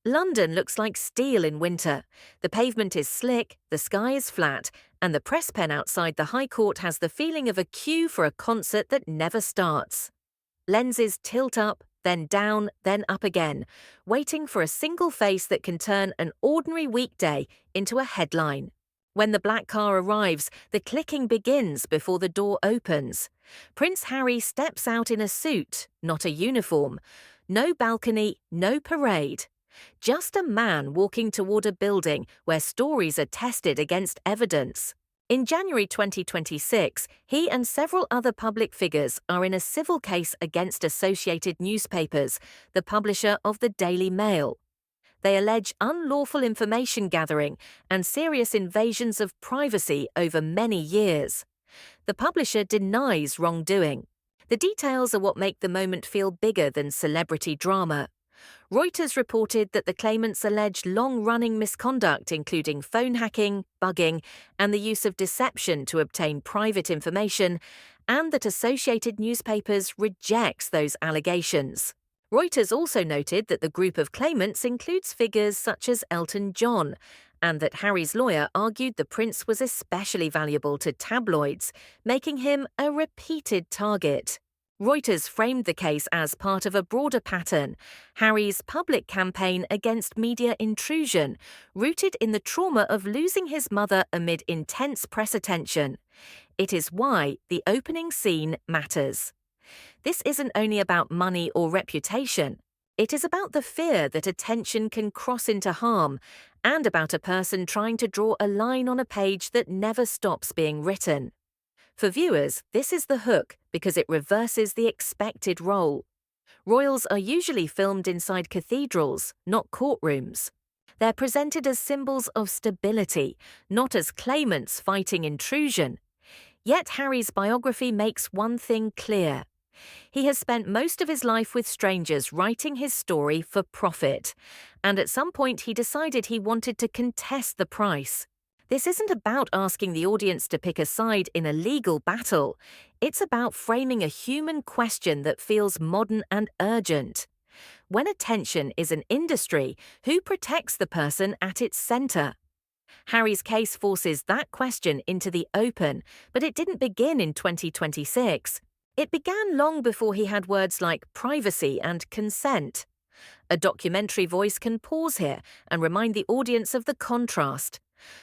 London looks like steel in winter. The pavement is slick, the sky is flat, and the press pen outside the High Court has the feeling of a queue for a concert that never starts. Lenses tilt up, then down, then up again, waiting for a single face that can turn an ordinary weekday into a headline. When the black car arrives, the clicking begins before the door opens. Prince Harry steps out in a suit, not a uniform. No balcony, no parade. Just a man walking toward a building where stories are tested against evidence. In January 2026, he and several other public figures are in a civil case against Associated Newspapers, the publisher of the Daily Mail. They allege unlawful information gathering and serious invasions of privacy over many years. The publisher denies wrongdoing. The details are what make the moment feel bigger than celebrity drama. Reuters reported that the claimants alleged long-running misconduct including phone hacking, bugging, and the use of deception to obtain private information, and that Associated Newspapers rejects those allegations. Reuters also noted that the group of claimants includes figures such as Elton John, and that Harry's lawyer argued the prince was especially valuable to tabloids, making him a repeated target. Reuters framed the case as part of a broader pattern, Harry's public campaign against media intrusion, rooted in the trauma of losing his mother amid intense press attention. It is why the opening scene matters. This isn't only about money or reputation. It is about the fear that attention can cross into harm, and about a person trying to draw a line on a page that never stops being written. For viewers, this is the hook because it reverses the expected role. Royals are usually filmed inside cathedrals, not courtrooms. They're presented as symbols of stability, not as claimants fighting intrusion. Yet Harry's biography makes one thing clear. He has spent most of his life with strangers writing his story for profit, and at some point he decided he wanted to contest the price. This isn't about asking the audience to pick a side in a legal battle. It's about framing a human question that feels modern and urgent. When attention is an industry, who protects the person at its center? Harry's case forces that question into the open, but it didn't begin in 2026. It began long before he had words like privacy and consent. A documentary voice can pause here and remind the audience of the contrast.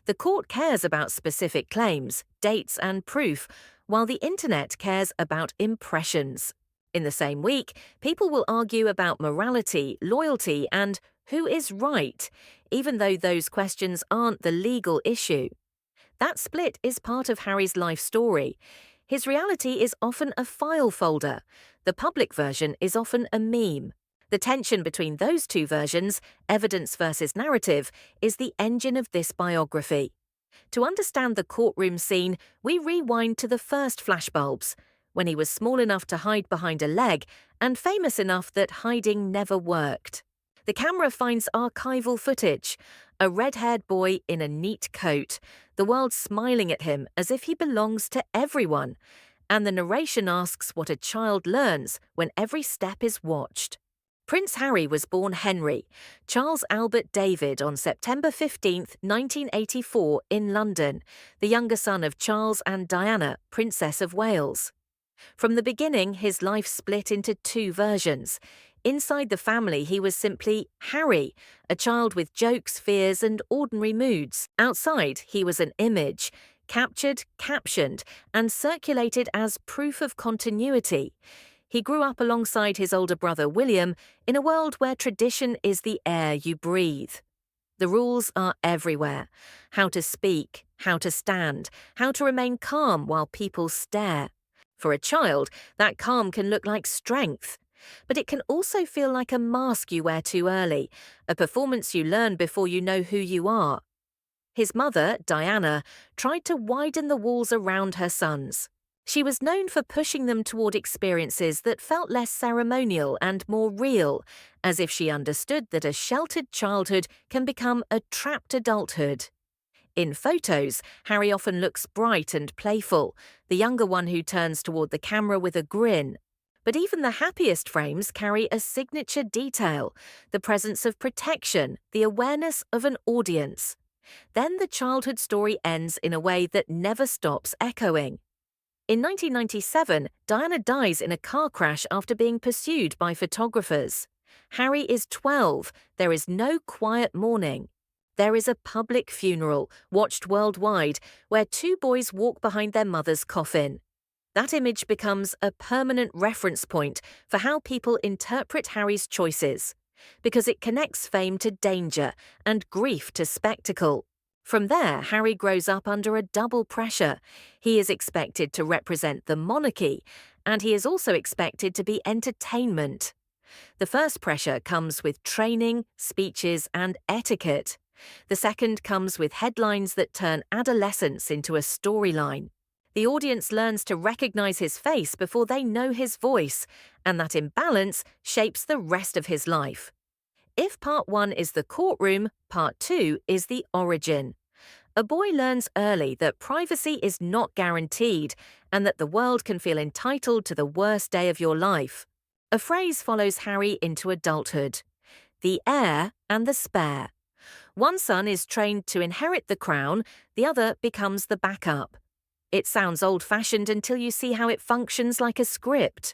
The court cares about specific claims, dates, and proof, while the internet cares about impressions. In the same week, people will argue about morality, loyalty, and who is right, even though those questions aren't the legal issue. That split is part of Harry's life story. His reality is often a file folder. The public version is often a meme. The tension between those two versions, evidence versus narrative, is the engine of this biography. To understand the courtroom scene, we rewind to the first flashbulbs, when he was small enough to hide behind a leg and famous enough that hiding never worked. The camera finds archival footage, a red-haired boy in a neat coat, the world smiling at him as if he belongs to everyone, and the narration asks what a child learns when every step is watched. Prince Harry was born Henry, Charles Albert David, on September 15, 1984, in London, the younger son of Charles and Diana, Princess of Wales. From the beginning, his life split into two versions. Inside the family, he was simply Harry, a child with jokes, fears, and ordinary moods. Outside, he was an image, captured, captioned, and circulated as proof of continuity. He grew up alongside his older brother William in a world where tradition is the air you breathe. The rules are everywhere: how to speak, how to stand, how to remain calm while people stare. For a child, that calm can look like strength, but it can also feel like a mask you wear too early, a performance you learn before you know who you are. His mother, Diana, tried to widen the walls around her sons. She was known for pushing them toward experiences that felt less ceremonial and more real, as if she understood that a sheltered childhood can become a trapped adulthood. In photos, Harry often looks bright and playful, the younger one who turns toward the camera with a grin. But even the happiest frames carry a signature detail, the presence of protection, the awareness of an audience. Then the childhood story ends in a way that never stops echoing. In 1997, Diana dies in a car crash after being pursued by photographers. Harry is 12. There is no quiet mourning. There is a public funeral, watched worldwide, where two boys walk behind their mother's coffin. That image becomes a permanent reference point for how people interpret Harry's choices, because it connects fame to danger and grief to spectacle. From there, Harry grows up under a double pressure. He is expected to represent the monarchy, and he is also expected to be entertainment. The first pressure comes with training, speeches, and etiquette. The second comes with headlines that turn adolescence into a storyline. The audience learns to recognize his face before they know his voice, and that imbalance shapes the rest of his life. If part 1 is the courtroom, part 2 is the origin. A boy learns early that privacy is not guaranteed and that the world can feel entitled to the worst day of your life. A phrase follows Harry into adulthood: the heir and the spare. One son is trained to inherit the crown, the other becomes the backup. It sounds old-fashioned until you see how it functions like a script.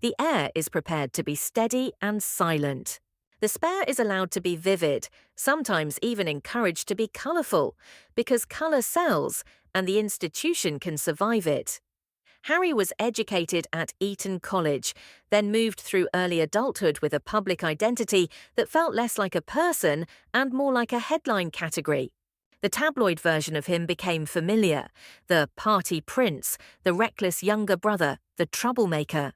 The heir is prepared to be steady and silent. The spare is allowed to be vivid, sometimes even encouraged to be colourful, because colour sells and the institution can survive it. Harry was educated at Eton College, then moved through early adulthood with a public identity that felt less like a person and more like a headline category. The tabloid version of him became familiar: the party prince, the reckless younger brother, the troublemaker.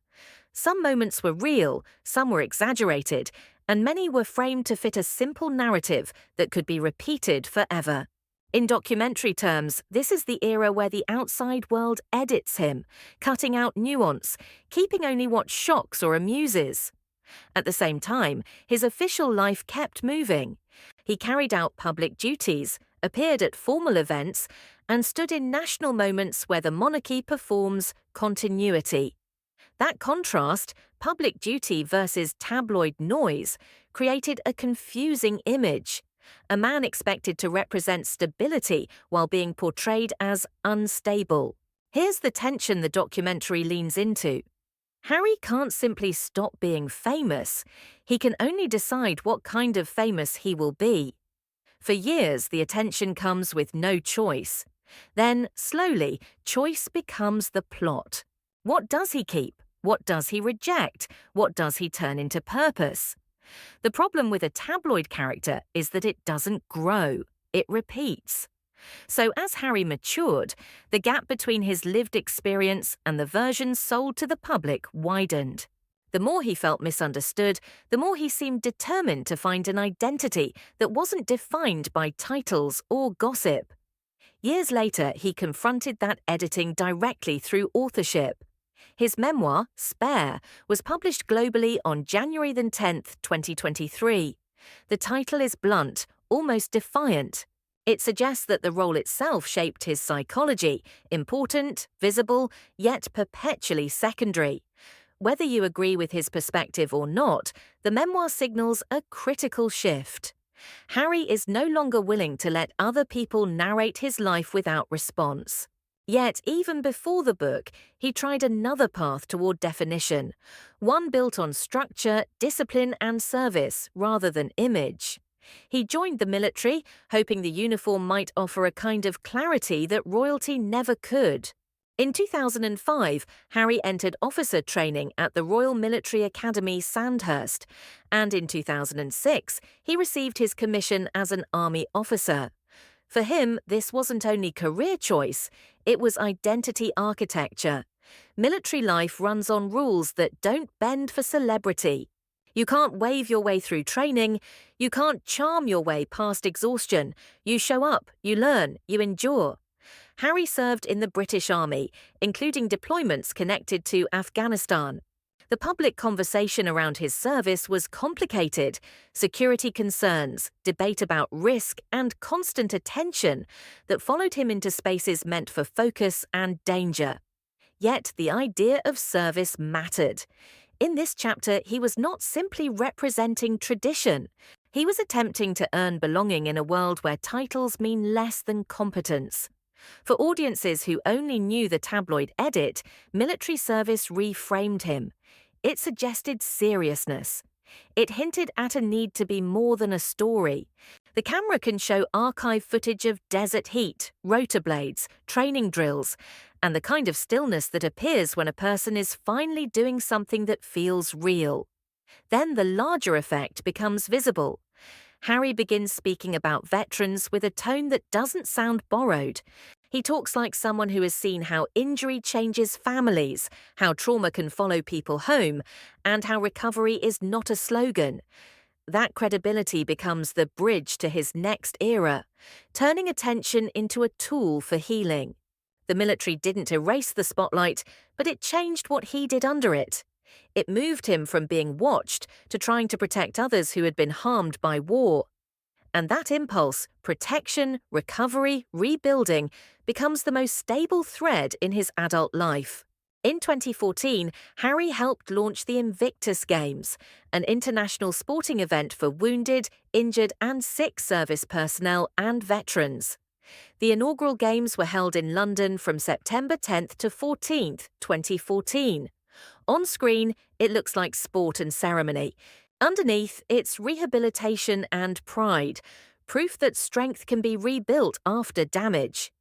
Some moments were real, some were exaggerated, and many were framed to fit a simple narrative that could be repeated forever. In documentary terms, this is the era where the outside world edits him, cutting out nuance, keeping only what shocks or amuses. At the same time, his official life kept moving. He carried out public duties, appeared at formal events, and stood in national moments where the monarchy performs continuity. That contrast, public duty versus tabloid noise, created a confusing image. A man expected to represent stability while being portrayed as unstable. Here's the tension the documentary leans into. Harry can't simply stop being famous. He can only decide what kind of famous he will be. For years, the attention comes with no choice. Then, slowly, choice becomes the plot. What does he keep? What does he reject? What does he turn into purpose? The problem with a tabloid character is that it doesn't grow, it repeats. So as Harry matured, the gap between his lived experience and the version sold to the public widened. The more he felt misunderstood, the more he seemed determined to find an identity that wasn't defined by titles or gossip. Years later, he confronted that editing directly through authorship. His memoir, Spare, was published globally on January 10, 2023. The title is blunt, almost defiant. It suggests that the role itself shaped his psychology, important, visible, yet perpetually secondary. Whether you agree with his perspective or not, the memoir signals a critical shift. Harry is no longer willing to let other people narrate his life without response. Yet, even before the book, he tried another path toward definition, one built on structure, discipline, and service rather than image. He joined the military, hoping the uniform might offer a kind of clarity that royalty never could. In 2005, Harry entered officer training at the Royal Military Academy, Sandhurst, and in 2006, he received his commission as an army officer. For him, this wasn't only career choice, it was identity architecture. Military life runs on rules that don't bend for celebrity. You can't wave your way through training, you can't charm your way past exhaustion. You show up, you learn, you endure. Harry served in the British Army, including deployments connected to Afghanistan. The public conversation around his service was complicated: security concerns, debate about risk, and constant attention that followed him into spaces meant for focus and danger. Yet the idea of service mattered. In this chapter, he was not simply representing tradition. He was attempting to earn belonging in a world where titles mean less than competence. For audiences who only knew the tabloid edit, military service reframed him. It suggested seriousness. It hinted at a need to be more than a story. The camera can show archive footage of desert heat, rotor blades, training drills, and the kind of stillness that appears when a person is finally doing something that feels real. Then the larger effect becomes visible. Harry begins speaking about veterans with a tone that doesn't sound borrowed. He talks like someone who has seen how injury changes families, how trauma can follow people home, and how recovery is not a slogan. That credibility becomes the bridge to his next era, turning attention into a tool for healing. The military didn't erase the spotlight, but it changed what he did under it. It moved him from being watched to trying to protect others who had been harmed by war. And that impulse, protection, recovery, rebuilding, becomes the most stable thread in his adult life. In 2014, Harry helped launch the Invictus Games, an international sporting event for wounded, injured, and sick service personnel and veterans. The inaugural games were held in London from September 10th to 14th, 2014. On screen, it looks like sport and ceremony. Underneath, it's rehabilitation and pride, proof that strength can be rebuilt after damage.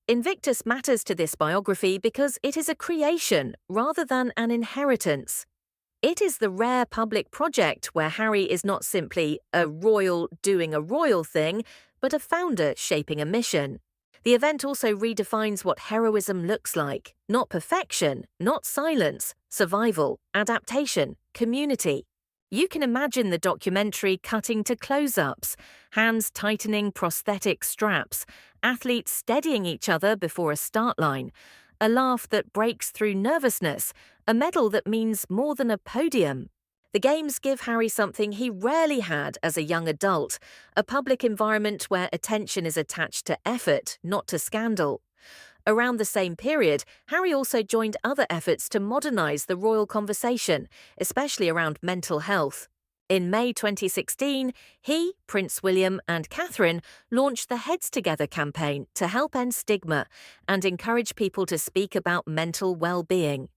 Invictus matters to this biography because it is a creation rather than an inheritance. It is the rare public project where Harry is not simply a royal doing a royal thing, but a founder shaping a mission. The event also redefines what heroism looks like: not perfection, not silence, survival, adaptation, community. You can imagine the documentary cutting to close-ups, hands tightening prosthetic straps, athletes steadying each other before a start line, a laugh that breaks through nervousness, a medal that means more than a podium. The games give Harry something he rarely had as a young adult, a public environment where attention is attached to effort, not to scandal. Around the same period, Harry also joined other efforts to modernize the royal conversation, especially around mental health. In May 2016, he, Prince William, and Catherine launched the Heads Together campaign to help end stigma and encourage people to speak about mental well-being.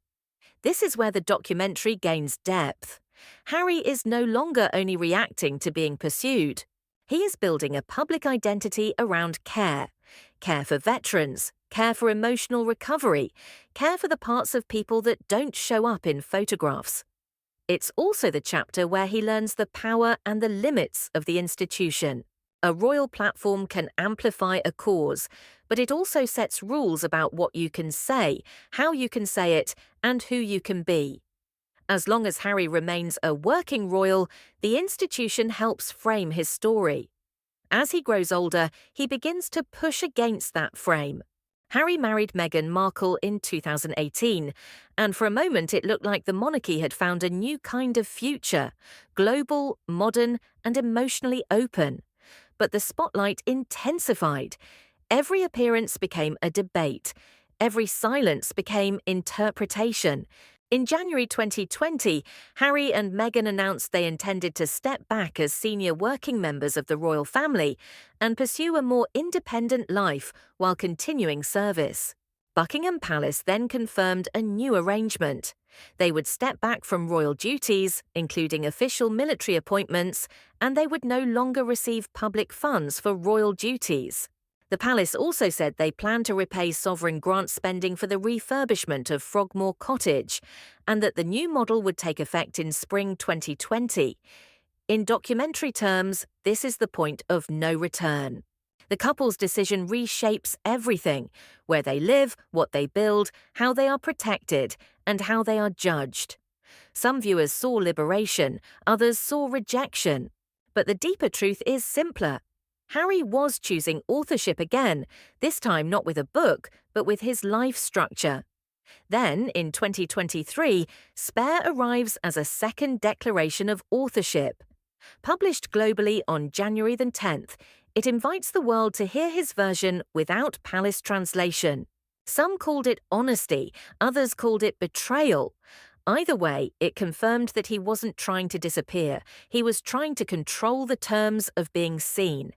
This is where the documentary gains depth. Harry is no longer only reacting to being pursued. He is building a public identity around care. Care for veterans, care for emotional recovery, care for the parts of people that don't show up in photographs. It's also the chapter where he learns the power and the limits of the institution. A royal platform can amplify a cause, but it also sets rules about what you can say, how you can say it, and who you can be. As long as Harry remains a working royal, the institution helps frame his story. As he grows older, he begins to push against that frame. Harry married Meghan Markle in 2018, and for a moment it looked like the monarchy had found a new kind of future: global, modern, and emotionally open. But the spotlight intensified. Every appearance became a debate. Every silence became interpretation. In January 2020, Harry and Meghan announced they intended to step back as senior working members of the royal family and pursue a more independent life while continuing service. Buckingham Palace then confirmed a new arrangement. They would step back from royal duties, including official military appointments, and they would no longer receive public funds for royal duties. The palace also said they plan to repay sovereign grant spending for the refurbishment of Frogmore Cottage, and that the new model would take effect in spring 2020. In documentary terms, this is the point of no return. The couple's decision reshapes everything: where they live, what they build, how they are protected, and how they are judged. Some viewers saw liberation, others saw rejection. But the deeper truth is simpler. Harry was choosing authorship again, this time not with a book, but with his life structure. Then, in 2023, Spare arrives as a second declaration of authorship. Published globally on January the 10th, it invites the world to hear his version without palace translation. Some called it honesty, others called it betrayal. Either way, it confirmed that he wasn't trying to disappear. He was trying to control the terms of being seen.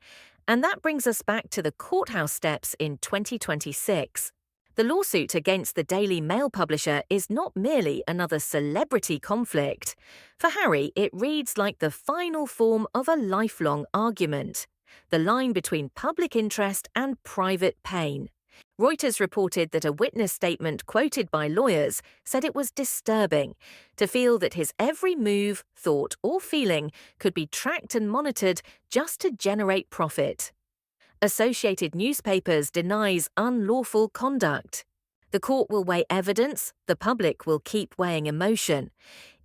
And that brings us back to the courthouse steps in 2026. The lawsuit against the Daily Mail publisher is not merely another celebrity conflict. For Harry, it reads like the final form of a lifelong argument, the line between public interest and private pain. Reuters reported that a witness statement quoted by lawyers said it was disturbing to feel that his every move, thought, or feeling could be tracked and monitored just to generate profit. Associated Newspapers denies unlawful conduct. The court will weigh evidence, the public will keep weighing emotion.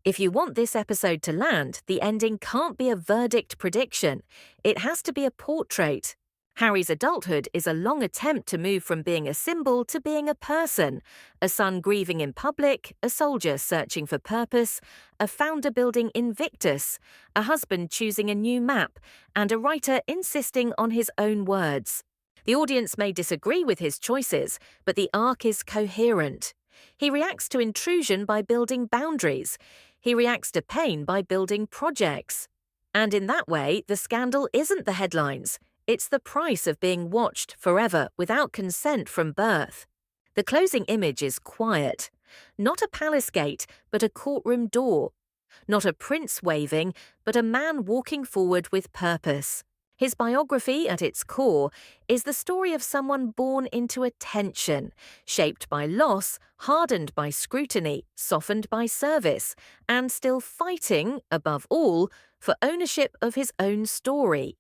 If you want this episode to land, the ending can't be a verdict prediction. It has to be a portrait. Harry's adulthood is a long attempt to move from being a symbol to being a person, a son grieving in public, a soldier searching for purpose, a founder building Invictus, a husband choosing a new map, and a writer insisting on his own words. The audience may disagree with his choices, but the arc is coherent. He reacts to intrusion by building boundaries. He reacts to pain by building projects. And in that way, the scandal isn't the headlines. It's the price of being watched forever without consent from birth. The closing image is quiet. Not a palace gate, but a courtroom door. Not a prince waving, but a man walking forward with purpose. His biography, at its core, is the story of someone born into a tension, shaped by loss, hardened by scrutiny, softened by service, and still fighting, above all, for ownership of his own story.